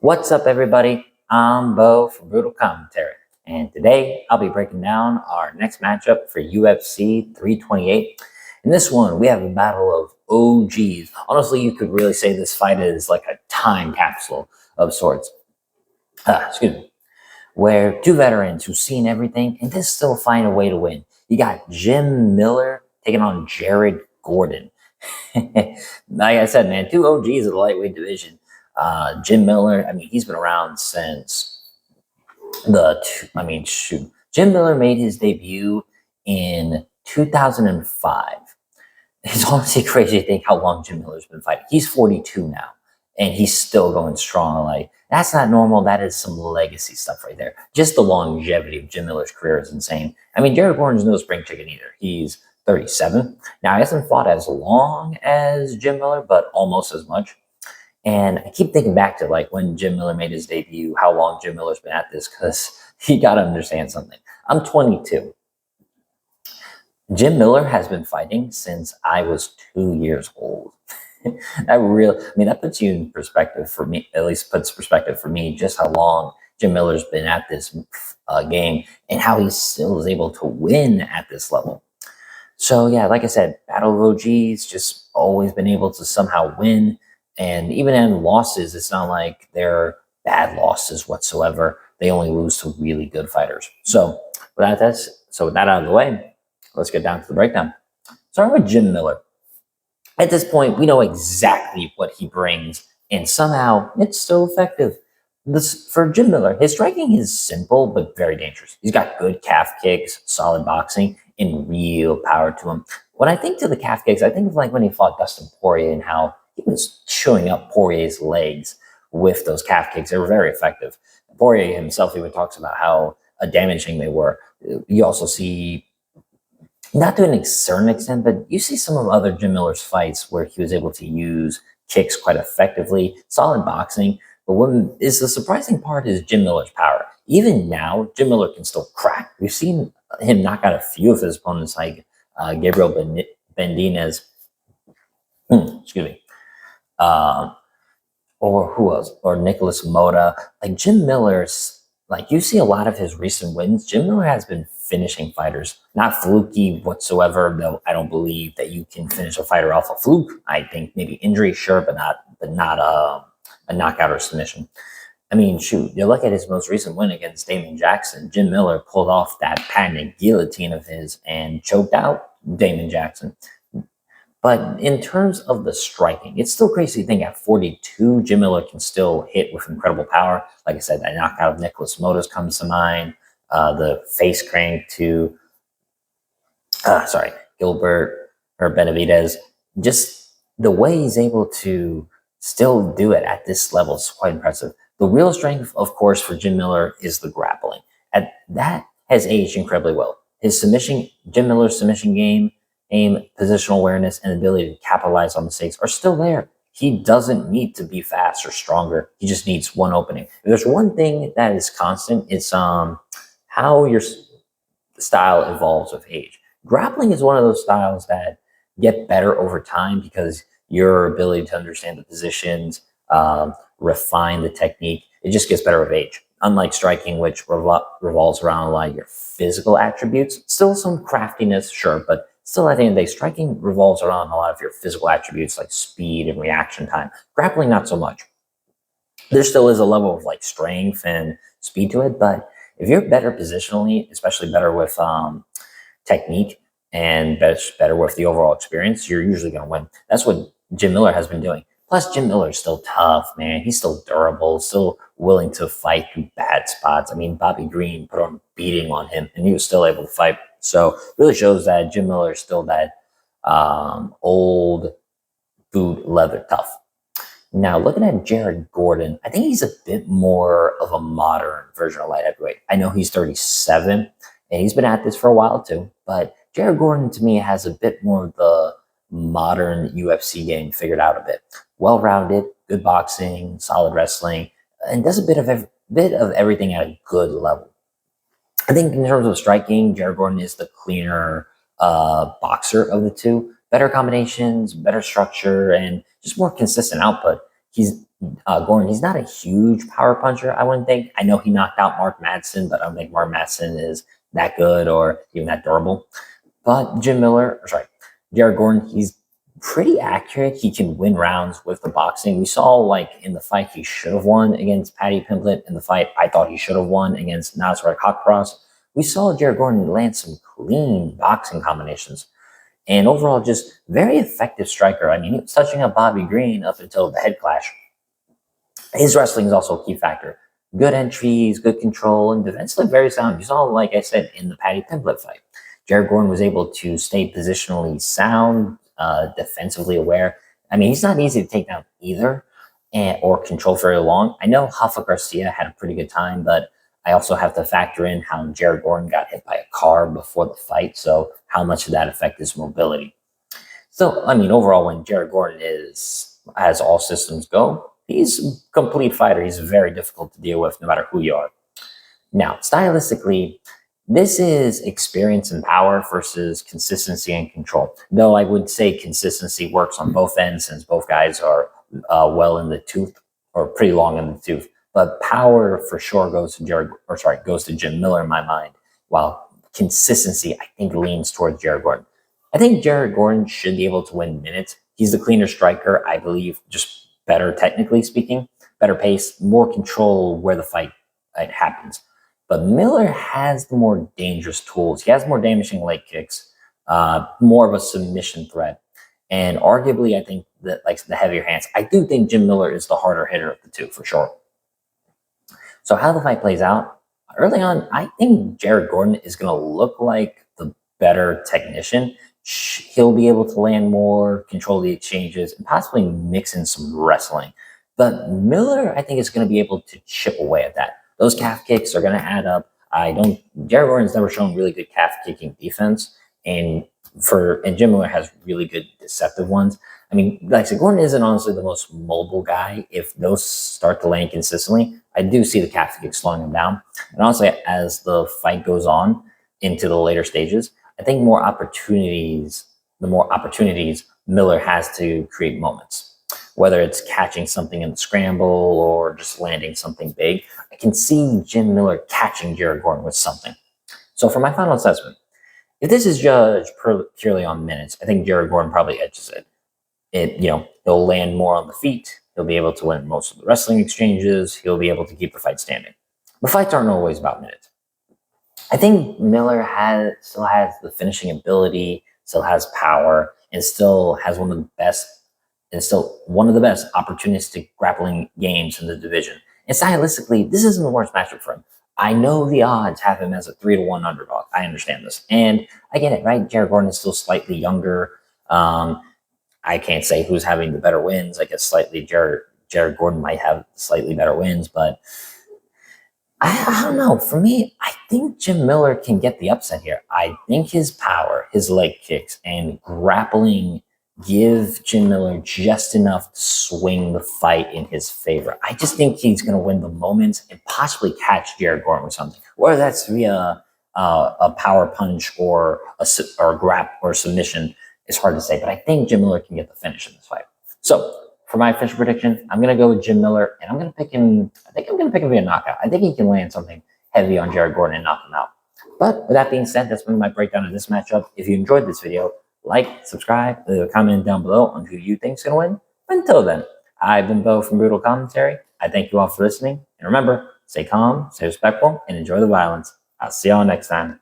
What's up, everybody? I'm Bo from Brutal Commentary, and today I'll be breaking down our next matchup for UFC 328. In this one, we have a battle of OGs. Honestly, you could really say this fight is like a time capsule of sorts. Excuse me. Where two veterans who've seen everything and just still find a way to win. You got Jim Miller taking on Jared Gordon. Like I said, man, two OGs of the lightweight division. Jim Miller, he's been around since shoot. Jim Miller made his debut in 2005. It's honestly crazy to think how long Jim Miller's been fighting. He's 42 now, and he's still going strong. Like, that's not normal. That is some legacy stuff right there. Just the longevity of Jim Miller's career is insane. Jared Gordon's no spring chicken either. He's 37. Now, he hasn't fought as long as Jim Miller, but almost as much. And I keep thinking back to like when Jim Miller made his debut, how long Jim Miller's been at this, because he got to understand something. I'm 22. Jim Miller has been fighting since I was 2 years old. That puts you in perspective for me, at least puts perspective for me, just how long Jim Miller's been at this game and how he still is able to win at this level. So yeah, like I said, Battle of OGs, just always been able to somehow win. And even in losses, it's not like they're bad losses whatsoever. They only lose to really good fighters. So with that out of the way, let's get down to the breakdown. Starting with Jim Miller. At this point, we know exactly what he brings, and somehow it's still effective. For Jim Miller, his striking is simple but very dangerous. He's got good calf kicks, solid boxing, and real power to him. When I think to the calf kicks, I think of like when he fought Dustin Poirier and how he was chewing up Poirier's legs with those calf kicks. They were very effective. Poirier himself even talks about how damaging they were. You also see, not to a certain extent, but you see some of other Jim Miller's fights where he was able to use kicks quite effectively, solid boxing. But what is the surprising part is Jim Miller's power. Even now, Jim Miller can still crack. We've seen him knock out a few of his opponents, like Gabriel Bendinez. Excuse me. Or who else? Or Nicholas Mota. Like Jim Miller's, like you see a lot of his recent wins. Jim Miller has been finishing fighters, not fluky whatsoever. Though I don't believe that you can finish a fighter off a fluke. I think maybe injury, sure, but not a knockout or submission. Shoot, you look at his most recent win against Damon Jackson. Jim Miller pulled off that patented guillotine of his and choked out Damon Jackson. But in terms of the striking, it's still crazy to think at 42, Jim Miller can still hit with incredible power. Like I said, that knockout of Nicholas Motos comes to mind. The face crank to, Gilbert or Benavidez. Just the way he's able to still do it at this level is quite impressive. The real strength, of course, for Jim Miller is the grappling. That has aged incredibly well. Jim Miller's submission game, aim, positional awareness, and ability to capitalize on mistakes are still there. He doesn't need to be fast or stronger. He just needs one opening. If there's one thing that is constant, it's how your style evolves with age. Grappling is one of those styles that get better over time because your ability to understand the positions, refine the technique, it just gets better with age. Unlike striking, which revolves around a lot of your physical attributes, still some craftiness, sure, but still, at the end of the day, striking revolves around a lot of your physical attributes like speed and reaction time. Grappling, not so much. There still is a level of like strength and speed to it, but if you're better positionally, especially better with technique and better with the overall experience, you're usually going to win. That's what Jim Miller has been doing. Plus, Jim Miller is still tough, man. He's still durable, still willing to fight through bad spots. Bobby Green put on beating on him, and he was still able to fight. So really shows that Jim Miller is still that old boot leather tough. Now, looking at Jared Gordon, I think he's a bit more of a modern version of light heavyweight. I know he's 37, and he's been at this for a while too, but Jared Gordon, to me, has a bit more of the modern UFC game figured out a bit. Well-rounded, good boxing, solid wrestling, and does a bit of everything at a good level. I think in terms of striking, Jared Gordon is the cleaner boxer of the two. Better combinations, better structure, and just more consistent output. He's Gordon, he's not a huge power puncher, I wouldn't think. I know he knocked out Mark Madsen, but I don't think Mark Madsen is that good or even that durable. But Jared Gordon, he's pretty accurate. He can win rounds with the boxing. We saw like in the fight he should have won against Paddy Pimblett. In the fight I thought he should have won against Nasrat Haqparast. We saw Jared Gordon land some clean boxing combinations. And overall, just very effective striker. I mean, he was touching up Bobby Green up until the head clash. His wrestling is also a key factor. Good entries, good control, and defensively very sound. You saw, like I said, in the Paddy Pimblett fight. Jared Gordon was able to stay positionally sound, defensively aware. I mean, he's not easy to take down either or control very long. I know Rafa Garcia had a pretty good time, but I also have to factor in how Jared Gordon got hit by a car before the fight. So how much did that affect his mobility? So, I mean, overall, when Jared Gordon has all systems go, he's a complete fighter. He's very difficult to deal with no matter who you are. Now, stylistically, this is experience and power versus consistency and control. Though I would say consistency works on both ends since both guys are well in the tooth or pretty long in the tooth. But power for sure goes to Jim Miller in my mind, while consistency, I think, leans towards Jared Gordon. I think Jared Gordon should be able to win minutes. He's the cleaner striker, I believe, just better technically speaking, better pace, more control where the fight happens. But Miller has the more dangerous tools. He has more damaging leg kicks, more of a submission threat. And arguably, I think that like the heavier hands. I do think Jim Miller is the harder hitter of the two for sure. So how the fight plays out, early on, I think Jared Gordon is going to look like the better technician. He'll be able to land more, control the exchanges, and possibly mix in some wrestling. But Miller, I think, is going to be able to chip away at that. Those calf kicks are going to add up. Jared Gordon's never shown really good calf kicking defense, and Jim Miller has really good deceptive ones. I mean, like I said, Gordon isn't honestly the most mobile guy. If those start to land consistently, I do see the calf kicks slowing him down. And honestly, as the fight goes on into the later stages, I think the more opportunities Miller has to create moments. Whether it's catching something in the scramble or just landing something big, I can see Jim Miller catching Jared Gordon with something. So for my final assessment, if this is judged purely on minutes, I think Jared Gordon probably edges it. He'll land more on the feet. He'll be able to win most of the wrestling exchanges. He'll be able to keep the fight standing. But fights aren't always about minutes. I think Miller still has the finishing ability, still has power, and still has one of the best opportunistic grappling games in the division. And stylistically, this isn't the worst matchup for him. I know the odds have him as a 3-1 underdog. I understand this. And I get it, right? Jared Gordon is still slightly younger. I can't say who's having the better wins. I guess slightly Jared Gordon might have slightly better wins, but I don't know. For me, I think Jim Miller can get the upset here. I think his power, his leg kicks, and grappling give Jim Miller just enough to swing the fight in his favor. I just think he's going to win the moments and possibly catch Jared Gordon with something, whether that's via a power punch or a grab or submission. It's hard to say, but I think Jim Miller can get the finish in this fight. So for my official prediction, I'm going to go with Jim Miller, and I'm going to pick him. I think I'm going to pick him via knockout. I think he can land something heavy on Jared Gordon and knock him out. But with that being said, that's been my breakdown of this matchup. If you enjoyed this video, like, subscribe, leave a comment down below on who you think is going to win. Until then, I've been Bo from Brutal Commentary. I thank you all for listening. And remember, stay calm, stay respectful, and enjoy the violence. I'll see y'all next time.